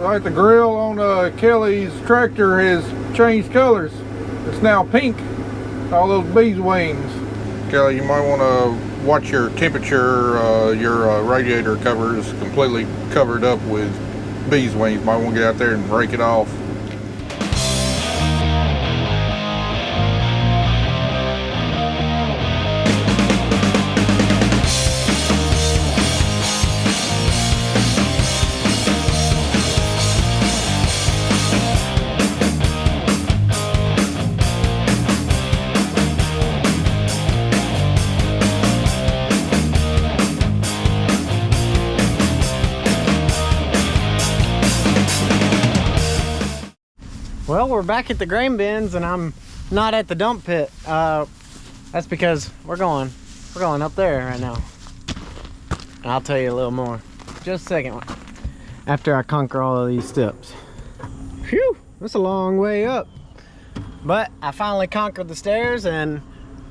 Like the grill on Kelly's tractor has changed colors. It's now pink. All those bees wings. Kelly, you might want to watch your temperature. Your radiator cover is completely covered up with bees wings. You might want to get out there and rake it off. Well, we're back at the grain bins and I'm not at the dump pit. That's because we're going up there right now. And I'll tell you a little more. Just a second after I conquer all of these steps. Phew, that's a long way up. But I finally conquered the stairs and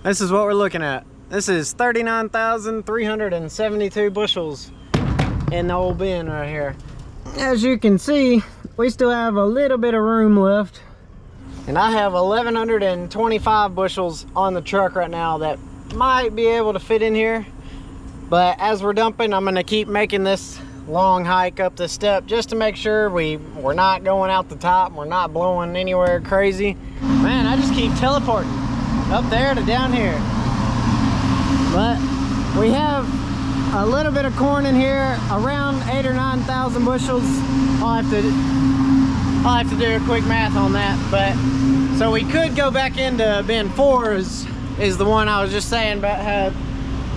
this is what we're looking at. This is 39,372 bushels in the old bin right here. As you can see, we still have a little bit of room left, and I have 1,125 bushels on the truck right now that might be able to fit in here. But as we're dumping, I'm going to keep making this long hike up the step just to make sure we're not going out the top, we're not blowing anywhere crazy. Man, I just keep teleporting up there to down here. But we have a little bit of corn in here, around 8,000 or 9,000 bushels. I'll have to do a quick math on that. But so we could go back into bin 4 is the one I was just saying about had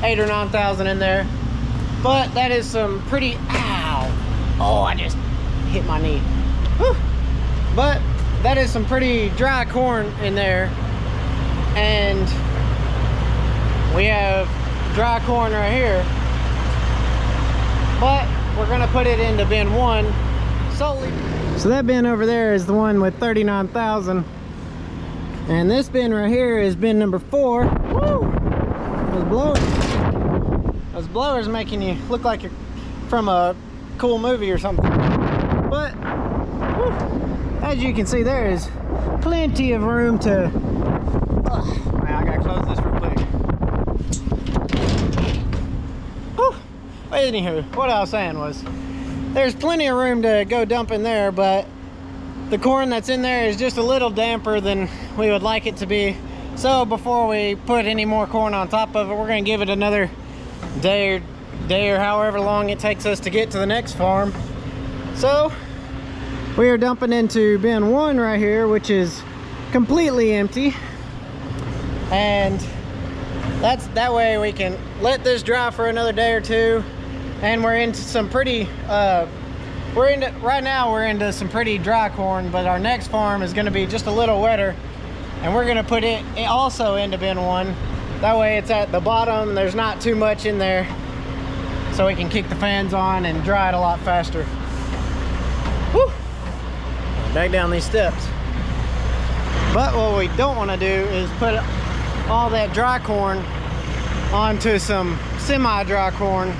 8,000 or 9,000 in there. But that is some pretty, ow, oh, I just hit my knee. Whew. But that is some pretty dry corn in there, and we have dry corn right here. But we're gonna put it into bin 1 solely. So that bin over there is the one with 39,000, and this bin right here is bin number 4. Woo! Those blowers making you look like you're from a cool movie or something. But whew, as you can see, there is plenty of room to. Man, I gotta close this real quick. Whew. Anywho, what I was saying was, there's plenty of room to go dump in there, but the corn that's in there is just a little damper than we would like it to be. So before we put any more corn on top of it, we're gonna give it another day or however long it takes us to get to the next farm. So we are dumping into bin 1 right here, which is completely empty, and that way we can let this dry for another day or two. And we're into some pretty right now we're into some pretty dry corn, but our next farm is going to be just a little wetter, and we're going to put it also into bin 1. That way it's at the bottom, there's not too much in there, so we can kick the fans on and dry it a lot faster. Whew. Back down these steps. But what we don't want to do is put all that dry corn onto some semi-dry corn,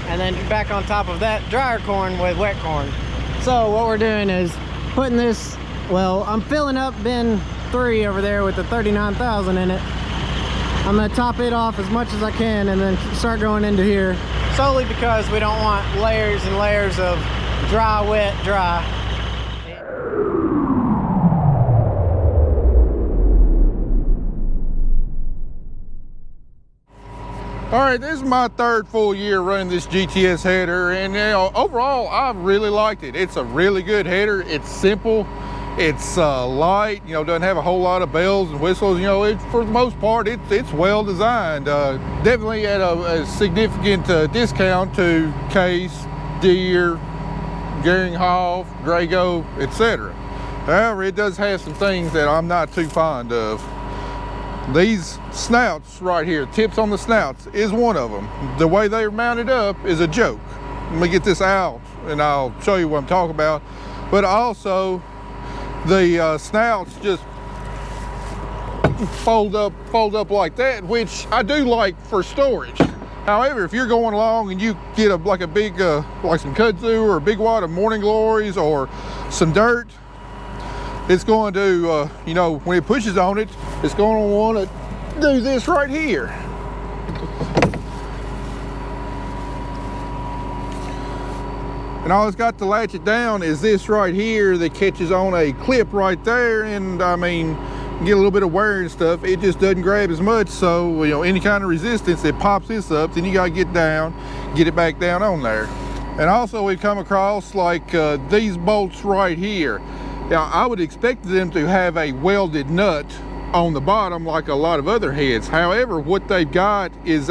and then back on top of that drier corn with wet corn. So what we're doing is putting this, well, I'm filling up bin 3 over there with the 39,000 in it. I'm gonna top it off as much as I can and then start going into here, solely because we don't want layers and layers of dry, wet, dry. All right, this is my 3rd full year running this GTS header, and overall I really liked it. It's a really good header. It's simple, it's light, doesn't have a whole lot of bells and whistles. For the most part it's well designed. Definitely at a significant discount to Case, Deere, Geringhoff, Drago, etc. However, it does have some things that I'm not too fond of. These snouts right here, tips on the snouts, is one of them. The way they're mounted up is a joke. Let me get this out and I'll show you what I'm talking about. But also, the snouts just fold up like that, which I do like for storage. However, if you're going along and you get like a big, like some kudzu or a big wad of morning glories or some dirt, it's going to, you know, when it pushes on it, it's going to want to do this right here. And all it's got to latch it down is this right here that catches on a clip right there. And I mean, get a little bit of wear and stuff. It just doesn't grab as much. So, you know, any kind of resistance, it pops this up. Then you got to get down, get it back down on there. And also we've come across like these bolts right here. Now, I would expect them to have a welded nut on the bottom like a lot of other heads. However, what they've got is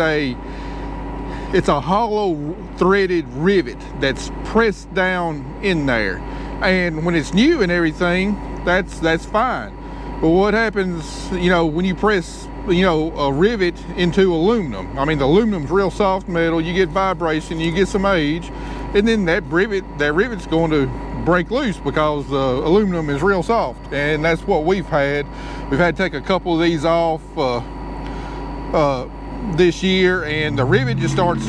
it's a hollow threaded rivet that's pressed down in there. And when it's new and everything, that's fine. But what happens, you know, when you press, you know, a rivet into aluminum? I mean, the aluminum's real soft metal. You get vibration, you get some age, and then that rivet's going to break loose because the aluminum is real soft. And that's what we've had. We've had to take a couple of these off this year, and the rivet just starts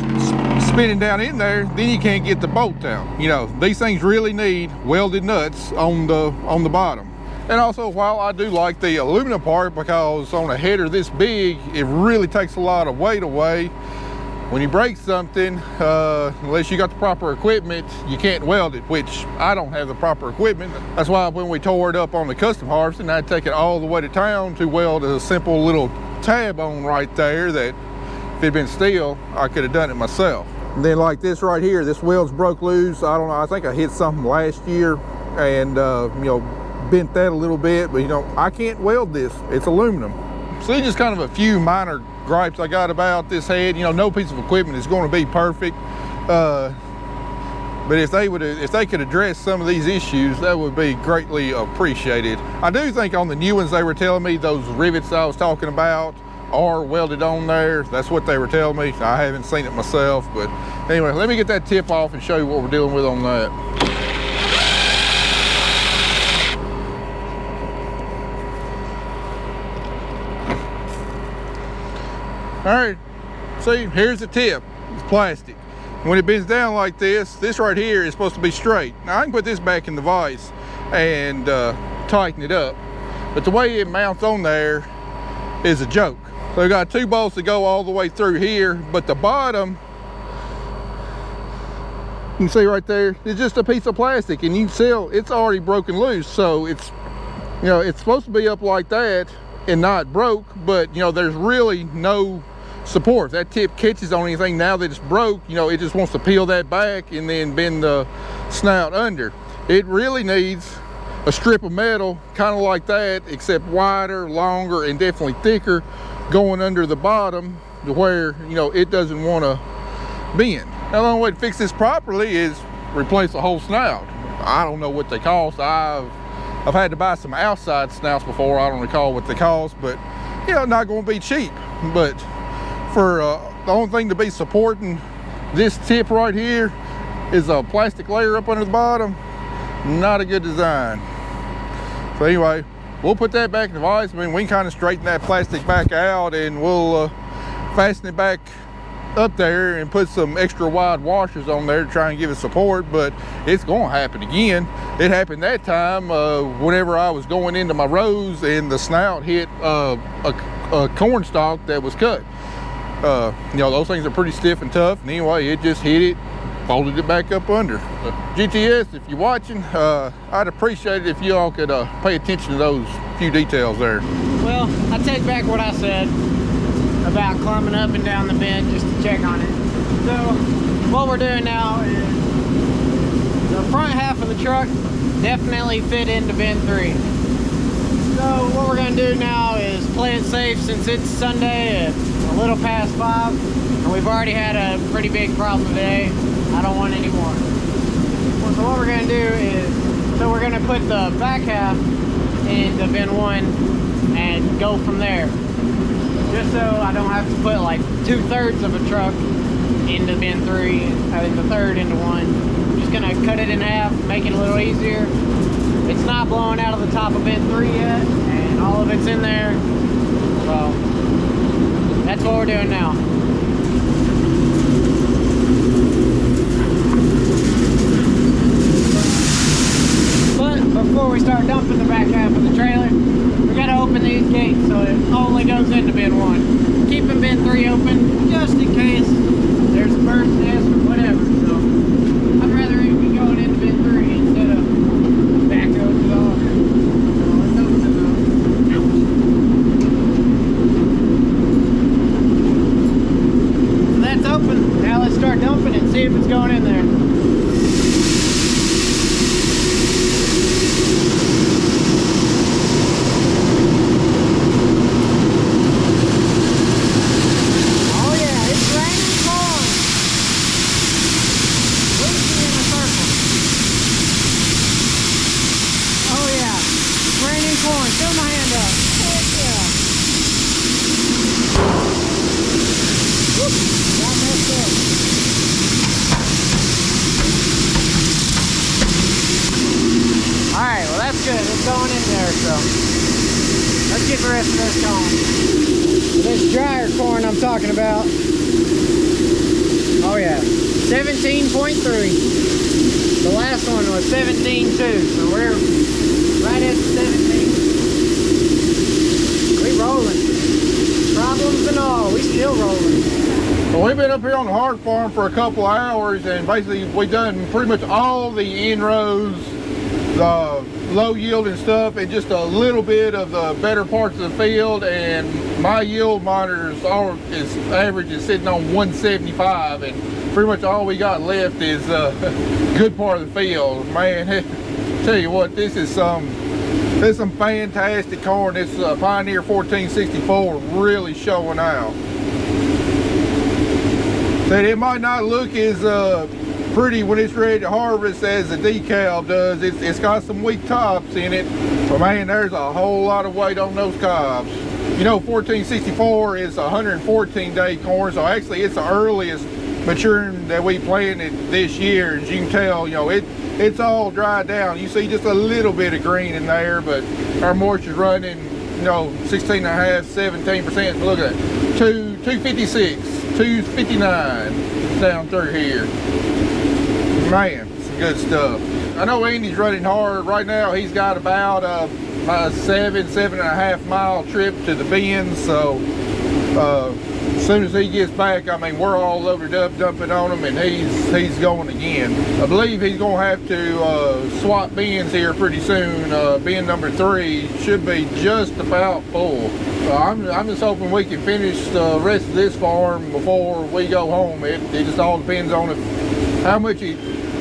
spinning down in there. Then you can't get the bolt out. You know, these things really need welded nuts on the bottom. And also, while I do like the aluminum part, because on a header this big, it really takes a lot of weight away. When you break something, unless you got the proper equipment, you can't weld it, which I don't have the proper equipment. That's why when we tore it up on the custom harvesting, I'd take it all the way to town to weld a simple little tab on right there that if it had been steel, I could have done it myself. And then like this right here, this weld's broke loose. I don't know, I think I hit something last year and you know, bent that a little bit, but you know, I can't weld this. It's aluminum. So these are just kind of a few minor gripes I got about this head. You know, no piece of equipment is going to be perfect, but if they could address some of these issues, that would be greatly appreciated. I do think on the new ones, they were telling me those rivets I was talking about are welded on there. That's what they were telling me. I haven't seen it myself, but anyway, let me get that tip off and show you what we're dealing with on that. All right, see, here's the tip. It's plastic. When it bends down like this right here is supposed to be straight. Now I can put this back in the vise and tighten it up, but the way it mounts on there is a joke. So we got two bolts that go all the way through here, but the bottom, you can see right there, it's just a piece of plastic, and you can see it's already broken loose. So it's, you know, it's supposed to be up like that and not broke, but you know, there's really no support. If that tip catches on anything now that it's broke, you know, it just wants to peel that back and then bend the snout under. It really needs a strip of metal kind of like that, except wider, longer, and definitely thicker, going under the bottom to where, you know, it doesn't want to bend. Now the only way to fix this properly is replace the whole snout. I don't know what they cost. I've had to buy some outside snouts before. I don't recall what they cost, but you know, not going to be cheap. But for the only thing to be supporting this tip right here is a plastic layer up under the bottom. Not a good design. So anyway, we'll put that back in the vise. I mean, we can kind of straighten that plastic back out, and we'll fasten it back up there and put some extra wide washers on there to try and give it support. But it's going to happen again. It happened that time whenever I was going into my rows and the snout hit a corn stalk that was cut. You know, those things are pretty stiff and tough, and anyway, it just hit it, folded it back up under. GTS, if you're watching, I'd appreciate it if you all could pay attention to those few details there. Well, I take back what I said about climbing up and down the bend just to check on it. So what we're doing now is the front half of the truck definitely fit into bend 3. So what we're going to do now is play it safe, since it's Sunday at a little past 5 and we've already had a pretty big problem today. I don't want any more. So what we're going to do is, so we're going to put the back half into bend 1 and go from there, just so I don't have to put like 2/3 of a truck into bend 3 and the third into 1. I'm just going to cut it in half, make it a little easier. It's not blowing out of the top of bend 3 yet, and all of it's in there. So that's what we're doing now. before we start dumping the back half of the trailer, we gotta open these gates so it only goes into bin 1. Keeping bin 3 open just in case there's a bird's nest or whatever. So I'd rather it be going into bin 3 instead of backhoe it off. So let's open it up. So that's open. Now let's start dumping and see if it's going in there. Alright, well that's good. It's going in there, so let's get the rest of this going. This dryer corn I'm talking about. Oh yeah, 17.3. The last one was 17.2, so we're right at 17. We rolling. Problems and all, we still rolling. Well, we've been up here on the hard farm for a couple hours, and basically we've done pretty much all the inrows, the low yielding stuff, and just a little bit of the better parts of the field. And my yield monitor is average is sitting on 175, and pretty much all we got left is a good part of the field. Man, tell you what, this is some fantastic corn. This Pioneer 1464 really showing out. That it might not look as pretty when it's ready to harvest as the decal does. It's got some weak tops in it, but man, there's a whole lot of weight on those cobs. You know, 1464 is 114-day corn, so actually it's the earliest maturing that we planted this year. As you can tell, you know, it's all dried down. You see just a little bit of green in there, but our moisture's running, you know, 16.5, 17%. Look at that, 256, 259 down through here. Man, some good stuff. I know Andy's running hard right now. He's got about a 7.5 mile trip to the bins, so as soon as he gets back, I mean, we're all loaded up, dumping on him, and he's going again. I believe he's going to have to swap bins here pretty soon. Bin number 3 should be just about full. I'm just hoping we can finish the rest of this farm before we go home. It just all depends on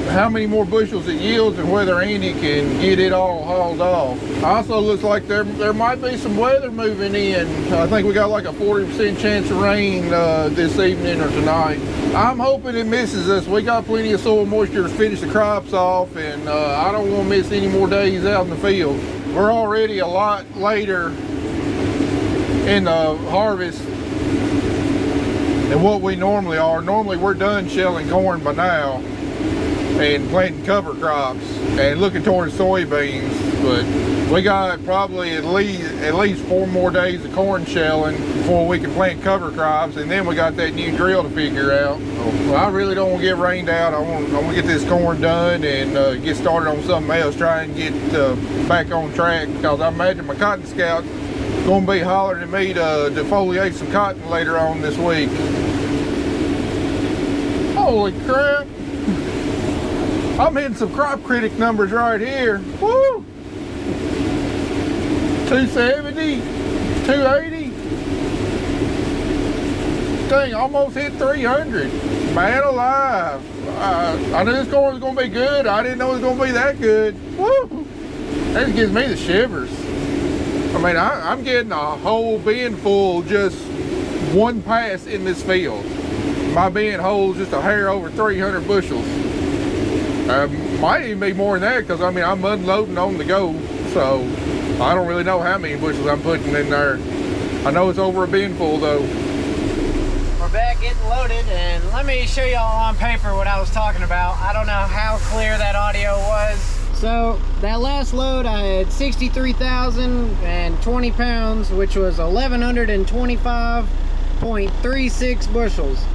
how many more bushels it yields and whether Andy can get it all hauled off. Also looks like there might be some weather moving in. I think we got like a 40% chance of rain this evening or tonight. I'm hoping it misses us. We got plenty of soil moisture to finish the crops off, and I don't want to miss any more days out in the field. We're already a lot later in the harvest than what we normally are. Normally we're done shelling corn by now and planting cover crops and looking towards soybeans, but we got probably at least 4 more days of corn shelling before we can plant cover crops, and then we got that new drill to figure out. Well, I really don't want to get rained out. I want to get this corn done and get started on something else, try and get back on track, because I imagine my cotton scout's going to be hollering at me to defoliate some cotton later on this week. Holy crap! I'm hitting some crop critic numbers right here. Woo! 270, 280. Dang, almost hit 300. Man alive. I knew this corn was going to be good. I didn't know it was going to be that good. Woo! That just gives me the shivers. I mean, I'm getting a whole bin full just one pass in this field. My bin holds just a hair over 300 bushels. Might even be more than that, because I mean, I'm unloading on the go, so I don't really know how many bushels I'm putting in there. I know it's over a bin full though. We're back getting loaded, and let me show y'all on paper what I was talking about. I don't know how clear that audio was. So that last load I had 63,020 pounds, which was 1,125.36 bushels.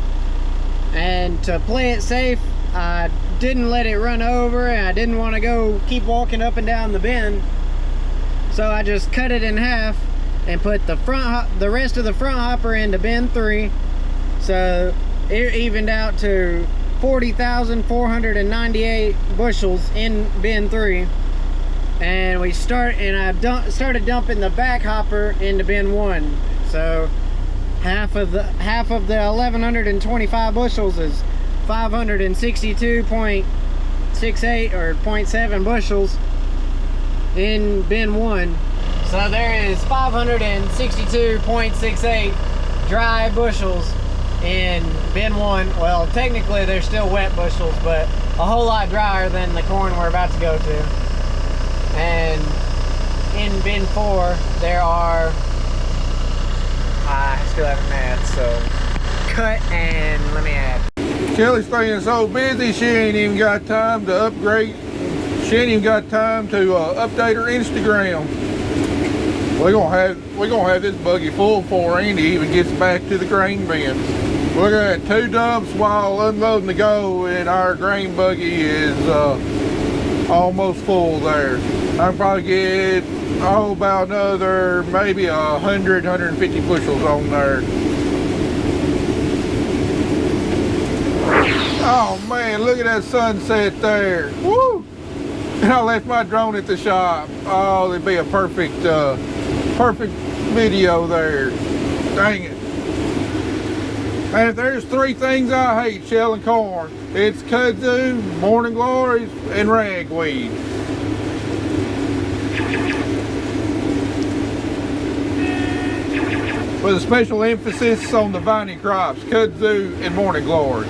And to play it safe, I didn't let it run over, and I didn't want to go keep walking up and down the bend. So I just cut it in half and put the rest of the front hopper into bin 3. So it evened out to 40,498 bushels in bin 3. And I started dumping the back hopper into bin 1. So half of the 1125 bushels is 562.68 or 0.7 bushels in bin 1. So there is 562.68 dry bushels in bin 1. Well, technically they're still wet bushels, but a whole lot drier than the corn we're about to go to. And in bin 4 there are, I still haven't added, so cut and let me add. Kelly's staying so busy she ain't even got time to upgrade. She ain't even got time to update her Instagram. We're gonna have this buggy full before Andy even gets back to the grain bin. We're gonna have 2 dumps while unloading to go, and our grain buggy is almost full there. I can probably get about another maybe 150 bushels on there. Oh man, look at that sunset there. Woo! And I left my drone at the shop. Oh, it'd be a perfect video there. Dang it. And if there's 3 things I hate shelling corn, it's kudzu, morning glories, and ragweed. With a special emphasis on the viney crops, kudzu and morning glory.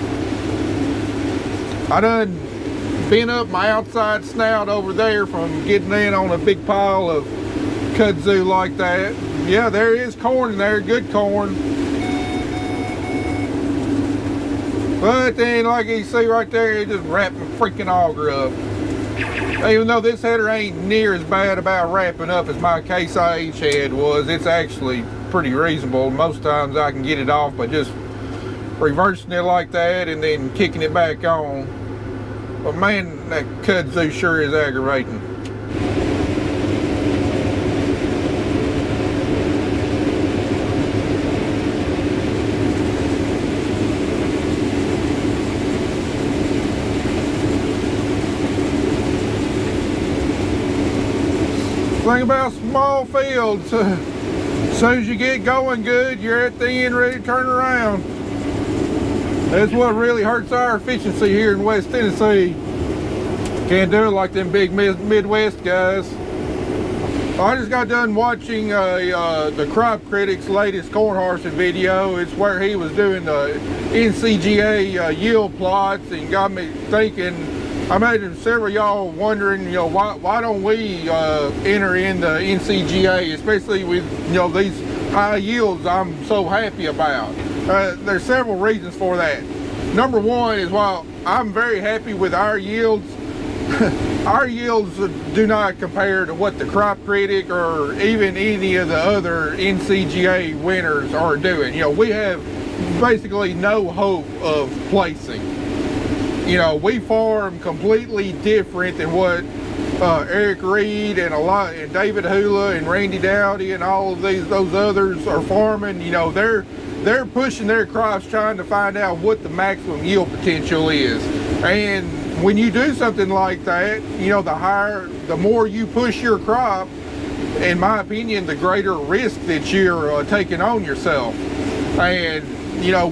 I done bent up my outside snout over there from getting in on a big pile of kudzu like that. Yeah, there is corn in there, good corn. But then, like you see right there, it just wrapped my freaking auger up. Even though this header ain't near as bad about wrapping up as my Case IH head was, it's actually pretty reasonable. Most times I can get it off by just reversing it like that and then kicking it back on. But man, that kudzu sure is aggravating. Thing about small fields, as soon as you get going good, you're at the end ready to turn around. That's what really hurts our efficiency here in West Tennessee. Can't do it like them big Midwest guys. I just got done watching the Crop Critic's latest corn harvesting video. It's where he was doing the NCGA yield plots, and got me thinking. I imagine several of y'all wondering, why don't we enter in the NCGA, especially with, these high yields I'm so happy about. There's several reasons for that. Number one is, while I'm very happy with our yields, our yields do not compare to what the Crop Critic or even any of the other NCGA winners are doing. We have basically no hope of placing. We farm completely different than what Eric Reed and David Hula and Randy Dowdy and all of those others are farming. They're pushing their crops trying to find out what the maximum yield potential is. And when you do something like that, the more you push your crop, in my opinion, the greater risk that you're taking on yourself. And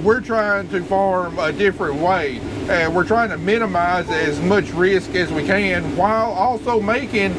we're trying to farm a different way. We're trying to minimize as much risk as we can while also making,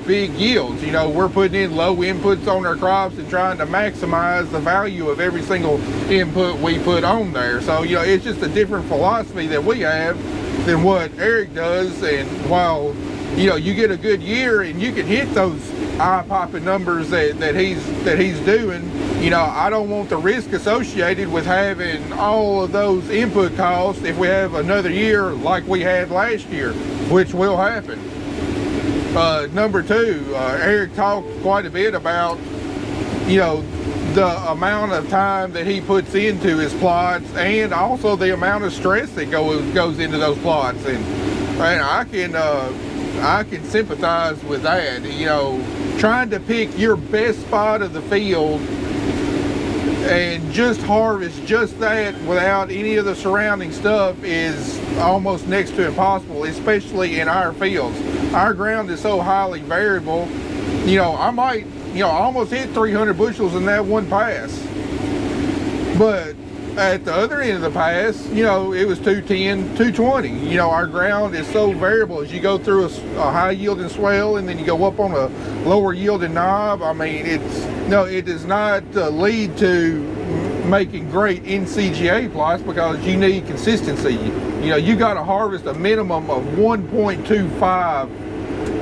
big yields. We're putting in low inputs on our crops and trying to maximize the value of every single input we put on there. So, it's just a different philosophy that we have than what Eric does. And while, you get a good year and you can hit those eye-popping numbers that he's doing, I don't want the risk associated with having all of those input costs if we have another year like we had last year, which will happen. Number two, Eric talked quite a bit about, the amount of time that he puts into his plots, and also the amount of stress that goes into those plots. And I can sympathize with that. You know, trying to pick your best spot of the field and just harvest just that without any of the surrounding stuff is almost next to impossible, especially in our fields. Our ground is so highly variable. You know, I might, you know, almost hit 300 bushels in that one pass. But at the other end of the pass, you know, it was 210, 220. You know, our ground is so variable. As you go through a high yielding swell and then you go up on a lower yielding knob, I mean, it does not lead to making great NCGA plots, because you need consistency. You know, you got to harvest a minimum of 1.25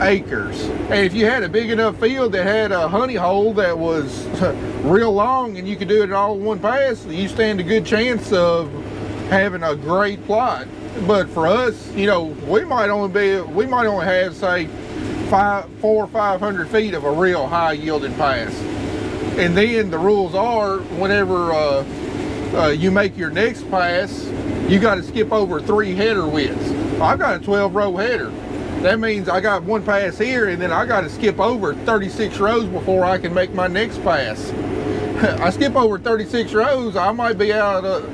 acres. And if you had a big enough field that had a honey hole that was real long and you could do it all in one pass, you stand a good chance of having a great plot. But for us, you know, we might only have, say, 400 or 500 feet of a real high yielding pass. And then the rules are, whenever you make your next pass, you got to skip over 3 header widths. I've got a 12 row header. That means I got one pass here, and then I got to skip over 36 rows before I can make my next pass. I skip over 36 rows, I might be out of,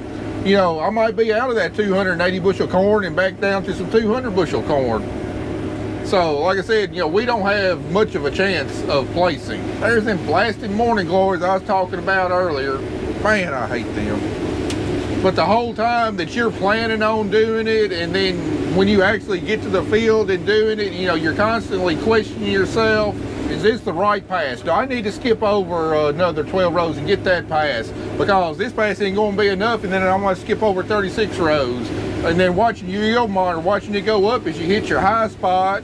you know, I might be out of that 280 bushel corn and back down to some 200 bushel corn. So, like I said, you know, we don't have much of a chance of placing. There's them blasted morning glories I was talking about earlier. Man, I hate them. But the whole time that you're planning on doing it, and then when you actually get to the field and doing it, you know, you're constantly questioning yourself, is this the right pass? Do I need to skip over another 12 rows and get that pass? Because this pass ain't going to be enough, and then I'm going to skip over 36 rows. And then watching your yield monitor, watching it go up as you hit your high spot,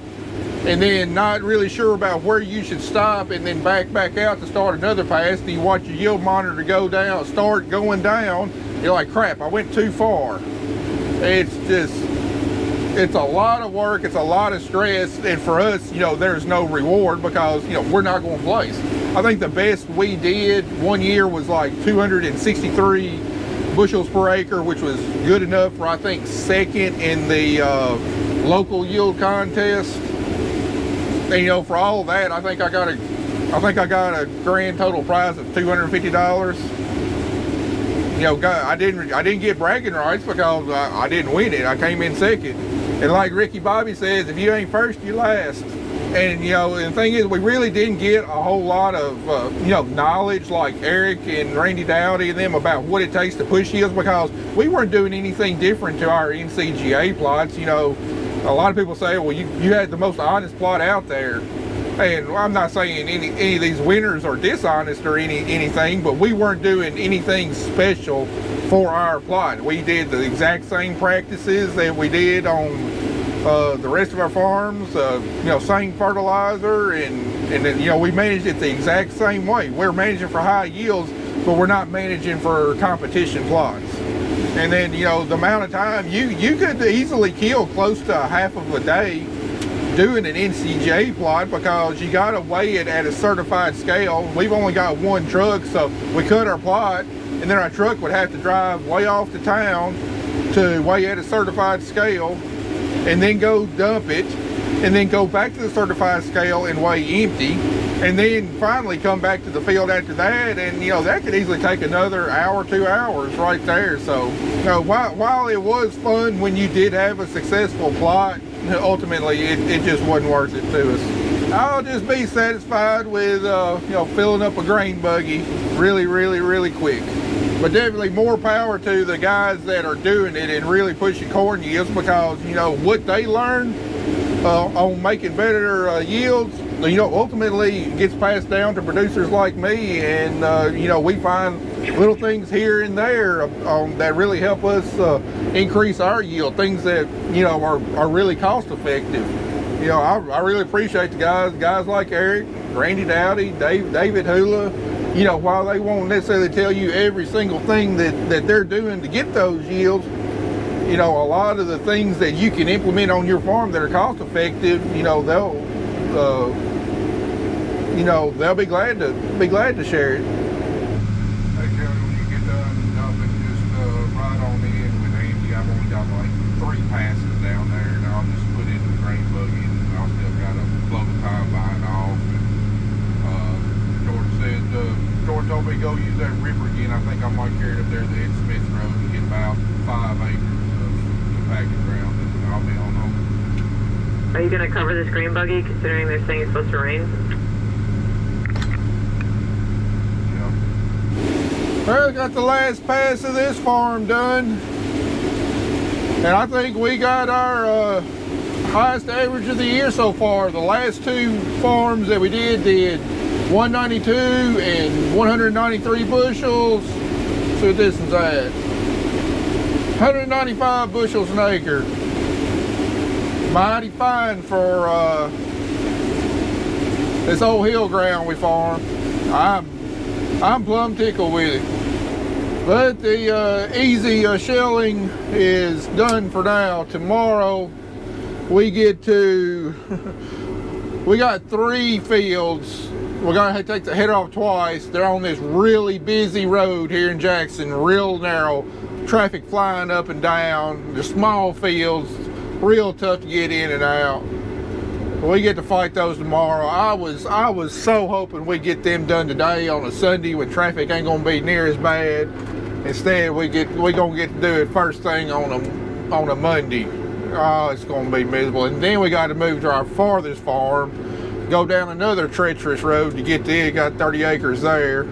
and then not really sure about where you should stop, and then back out to start another pass. Then you watch your yield monitor go down, start going down. You're like, crap, I went too far. It's a lot of work, it's a lot of stress, and for us, you know, there's no reward, because, you know, we're not going to place. I think the best we did one year was like 263 bushels per acre, which was good enough for, I think, second in the local yield contest. And, you know, for all of that, I think I got a grand total prize of $250. You know, I didn't get bragging rights because I didn't win it. I came in second. And like Ricky Bobby says, if you ain't first, you last. And, you know, and the thing is, we really didn't get a whole lot of, you know, knowledge like Eric and Randy Dowdy and them about what it takes to push yields, because we weren't doing anything different to our NCGA plots. You know, a lot of people say, well, you had the most honest plot out there. And I'm not saying any of these winners are dishonest or anything, but we weren't doing anything special for our plot. We did the exact same practices that we did on the rest of our farms, you know, same fertilizer, and then, you know, we managed it the exact same way. We're managing for high yields, but we're not managing for competition plots. And then, you know, the amount of time, you could easily kill close to half of a day doing an NCGA plot, because you got to weigh it at a certified scale. We've only got one truck, so we cut our plot, and then our truck would have to drive way off to town to weigh at a certified scale, and then go dump it, and then go back to the certified scale and weigh empty, and then finally come back to the field after that. And, you know, that could easily take another hour, 2 hours right there. So, you know, while it was fun when you did have a successful plot, ultimately it just wasn't worth it to us. I'll just be satisfied with you know, filling up a grain buggy really quick. But definitely more power to the guys that are doing it and really pushing corn yields, because, you know, what they learn on making better yields, you know, ultimately gets passed down to producers like me. And you know, we find little things here and there that really help us increase our yield, things that, you know, are really cost effective. You know, I really appreciate the guys like Eric, Randy Dowdy, David Hula. You know, while they won't necessarily tell you every single thing that they're doing to get those yields, you know, a lot of the things that you can implement on your farm that are cost effective, you know, they'll be glad to share it. passes down there, and I'll just put in the grain buggy, and I'll still gotta blow the combine off. Jordan said, Jordan told me to go use that ripper again. I think I might carry it up there to the Smith Road and get about 5 acres of compacted ground, and I'll be on home. Are you gonna cover this grain buggy, considering they're saying it's supposed to rain? Well, got the last pass of this farm done, and I think we got our highest average of the year so far. The last 2 farms that we did 192 and 193 bushels. Let's see what this one's at. 195 bushels an acre. Mighty fine for this old hill ground we farm. I'm plumb tickled with it. But the easy shelling is done for now. Tomorrow we get to, we got 3 fields. We're gonna take the header off twice. They're on this really busy road here in Jackson, real narrow, traffic flying up and down. The small fields, real tough to get in and out. We get to fight those tomorrow. I was so hoping we'd get them done today on a Sunday when traffic ain't gonna be near as bad. Instead, we gonna get to do it first thing on a Monday. Oh, it's gonna be miserable. And then we got to move to our farthest farm, go down another treacherous road to get there. Got 30 acres there.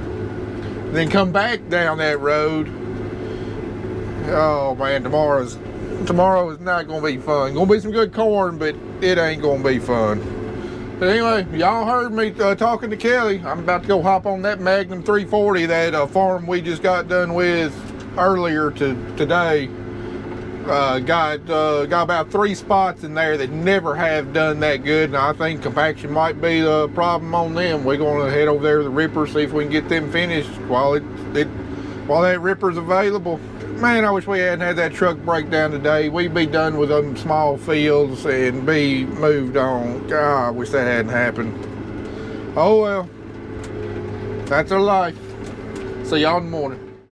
Then come back down that road. Oh man, tomorrow is not gonna be fun. Gonna be some good corn, but it ain't gonna be fun. But anyway, y'all heard me talking to Kelly. I'm about to go hop on that Magnum 340, that farm we just got done with earlier today. Got about 3 spots in there that never have done that good, and I think compaction might be the problem on them. We're gonna head over there to the ripper, see if we can get them finished while that ripper's available. Man, I wish we hadn't had that truck breakdown today. We'd be done with them small fields and be moved on. God, I wish that hadn't happened. Oh well, that's our life. See y'all in the morning.